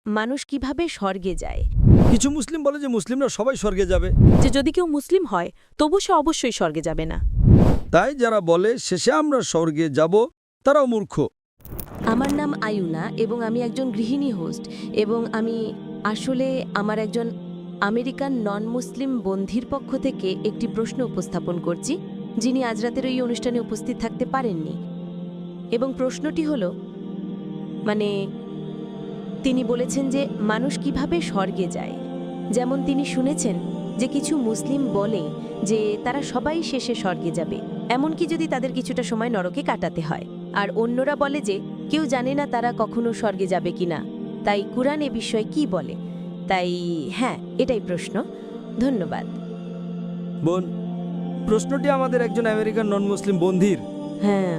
মানুষ কিভাবে স্বর্গে যায়। কিছু মুসলিম বলে যে মুসলিমরা সবাই স্বর্গে যাবে, যে যদি কেউ মুসলিম হয় তবু সে অবশ্যই স্বর্গে যাবে না। তাই যারা বলে শেষে আমরা স্বর্গে যাব তারাও মূর্খ। আমার নাম আয়ুনা এবং আমি একজন গৃহিণী হোস্ট এবং আমি আসলে আমার একজন আমেরিকান নন মুসলিম বন্ধুর পক্ষ থেকে একটি প্রশ্ন উপস্থাপন করছি, যিনি আজ রাতের এই অনুষ্ঠানে উপস্থিত থাকতে পারেননি। এবং প্রশ্নটি হলো, তিনি বলেছেন যে মানুষ কিভাবে স্বর্গে যায়। যেমন তিনি শুনেছেন যে কিছু মুসলিম বলে যে তারা সবাই শেষে স্বর্গে যাবে, এমনকি যদি তাদের কিছুটা সময় নরকে কাটাতে হয়। আর অন্যরা বলে যে কেউ জানে না তারা কখনো স্বর্গে যাবে কিনা। তাই কুরআন এ বিষয়ে কি বলে? তাই হ্যাঁ, এটাই প্রশ্ন। ধন্যবাদ। বোন, প্রশ্নটি আমাদের একজন আমেরিকান নন মুসলিম বন্ধুর। হ্যাঁ,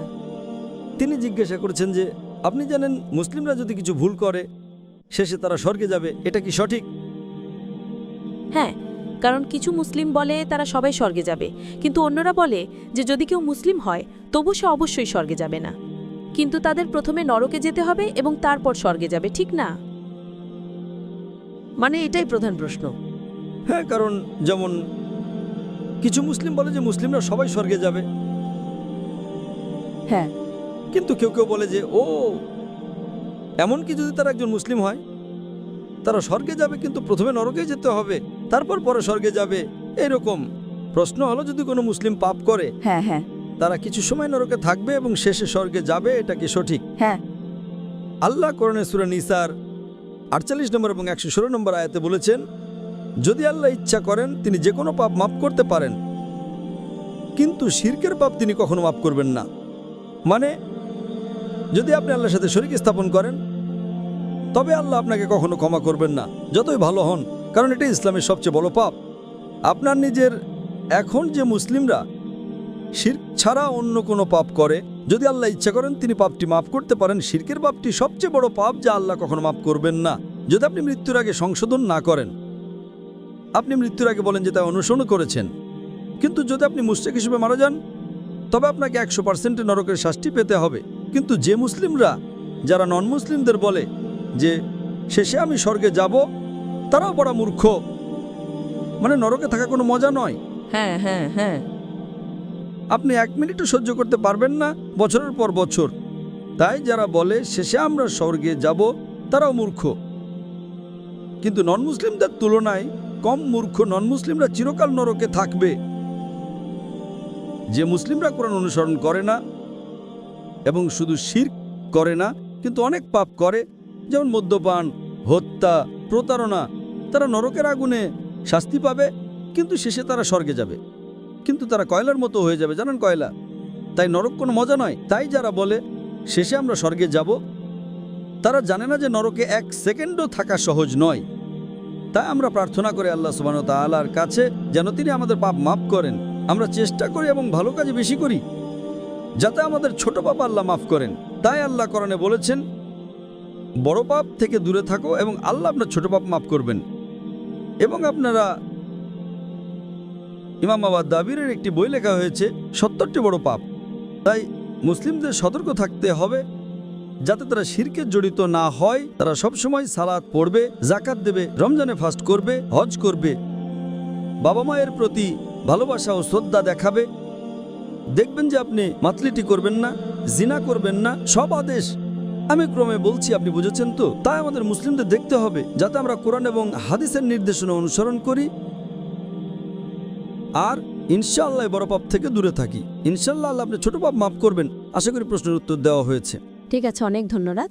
তিনি জিজ্ঞাসা করেছেন যে আপনি জানেন মুসলিমরা যদি কিছু ভুল করে শেষে তারা স্বর্গে যাবে, এটা কি সঠিক? হ্যাঁ, কারণ কিছু মুসলিম বলে তারা সবাই স্বর্গে যাবে, কিন্তু অন্যরা বলে যে যদি কেউ মুসলিম হয় তবু সে অবশ্যই স্বর্গে যাবে না, কিন্তু তাদের প্রথমে নরকে যেতে হবে এবং তারপর স্বর্গে যাবে, ঠিক না? এটাই প্রধান প্রশ্ন। হ্যাঁ, কারণ যেমন কিছু মুসলিম বলে যে মুসলিমরা সবাই স্বর্গে যাবে, হ্যাঁ, কিন্তু কেউ কেউ বলে যে এমনকি যদি তারা একজন মুসলিম হয় তারা স্বর্গে যাবে, কিন্তু প্রথমে নরকে যেতে হবে, তারপর পরে স্বর্গে যাবে। এরকম প্রশ্ন হলো, যদি কোনো মুসলিম পাপ করে হ্যাঁ, হ্যাঁ, তারা কিছু সময় নরকে থাকবে এবং শেষে স্বর্গে যাবে, এটা কি সঠিক? হ্যাঁ। আল্লাহ কোরআনে সূরা নিসার 48 নম্বর এবং 116 নম্বর আয়াতে বলেছেন, যদি আল্লাহ ইচ্ছা করেন তিনি যে কোনো পাপ মাফ করতে পারেন, কিন্তু শিরকের পাপ তিনি কখনো মাফ করবেন না। যদি আপনি আল্লাহর সাথে শরীক স্থাপন করেন তবে আল্লাহ আপনাকে কখনো ক্ষমা করবেন না, যতই ভালো হন, কারণ এটা ইসলামের সবচেয়ে বড় পাপ। আপনার নিজের এখন যে মুসলিমরা শিরক ছাড়া অন্য কোনো পাপ করে, যদি আল্লাহ ইচ্ছা করেন তিনি পাপটি মাফ করতে পারেন। শিরকের পাপটি সবচেয়ে বড় পাপ যা আল্লাহ কখনো মাফ করবেন না, যদি আপনি মৃত্যুর আগে সংশোধন না করেন। আপনি মৃত্যুর আগে বলেন যে তা অনুসরণ করেছেন, কিন্তু যদি আপনি মুশরিক হিসেবে মারা যান তবে আপনাকে 100% নরকের শাস্তি পেতে হবে। কিন্তু যে মুসলিমরা যারা নন মুসলিমদের বলে যে শেষে আমি স্বর্গে যাব, তারাও বড় মূর্খ। নরকে থাকা কোনো মজা নয়। হ্যাঁ, হ্যাঁ, হ্যাঁ। আপনি 1 মিনিটও সহ্য করতে পারবেন না বছরের পর বছর। তাই যারা বলে শেষে আমরা স্বর্গে যাব তারাও মূর্খ, কিন্তু নন মুসলিমদের তুলনায় কম মূর্খ। নন মুসলিমরা চিরকাল নরকে থাকবে। যে মুসলিমরা কোরআন অনুসরণ করে না এবং শুধু শিরক করে না কিন্তু অনেক পাপ করে, যেমন মদ্যপান, হত্যা, প্রতারণা, তারা নরকের আগুনে শাস্তি পাবে, কিন্তু শেষে তারা স্বর্গে যাবে। কিন্তু তারা কয়লার মতো হয়ে যাবে, জানেন কয়লা। তাই নরক কোনো মজা নয়। তাই যারা বলে শেষে আমরা স্বর্গে যাব, তারা জানে না যে নরকে 1 সেকেন্ডও থাকা সহজ নয়। তাই আমরা প্রার্থনা করি আল্লাহ সুবহানাহু ওয়া তাআলার কাছে যেন তিনি আমাদের পাপ মাফ করেন। আমরা চেষ্টা করি এবং ভালো কাজে বেশি করি যাতে আমাদের ছোট পাপ আল্লাহ মাফ করেন। তাই আল্লাহ কোরআনে বলেছেন, বড় পাপ থেকে দূরে থাকো এবং আল্লাহ আপনার ছোট পাপ মাফ করবেন। এবং আপনারা ইমাম আওয়াদ-দাবিরের একটি বই লেখা হয়েছে 70টি বড় পাপ। তাই মুসলিমদের সতর্ক থাকতে হবে যাতে তারা শিরকে জড়িত না হয়। তারা সবসময় সালাত পড়বে, যাকাত দেবে, রমজানে ফাস্ট করবে, হজ করবে, বাবা মায়ের প্রতি ভালোবাসা ও শ্রদ্ধা দেখাবে। দেখবেন যে আপনি মাতলিটি করবেন না, জিনা করবেন না। সব আদেশ আমি ক্রমে বলছি, আপনি বুঝেছেন তো? তাই আমাদের মুসলিমদের দেখতে হবে যাতে আমরা কোরআন এবং হাদিসের নির্দেশনা অনুসরণ করি আর ইনশাআল্লাহ বড় পাপ থেকে দূরে থাকি। ইনশাআল্লাহ আল্লাহ আপনি ছোট পাপ মাফ করবেন। আশা করি প্রশ্নের উত্তর দেওয়া হয়েছে। ঠিক আছে, অনেক ধন্যবাদ।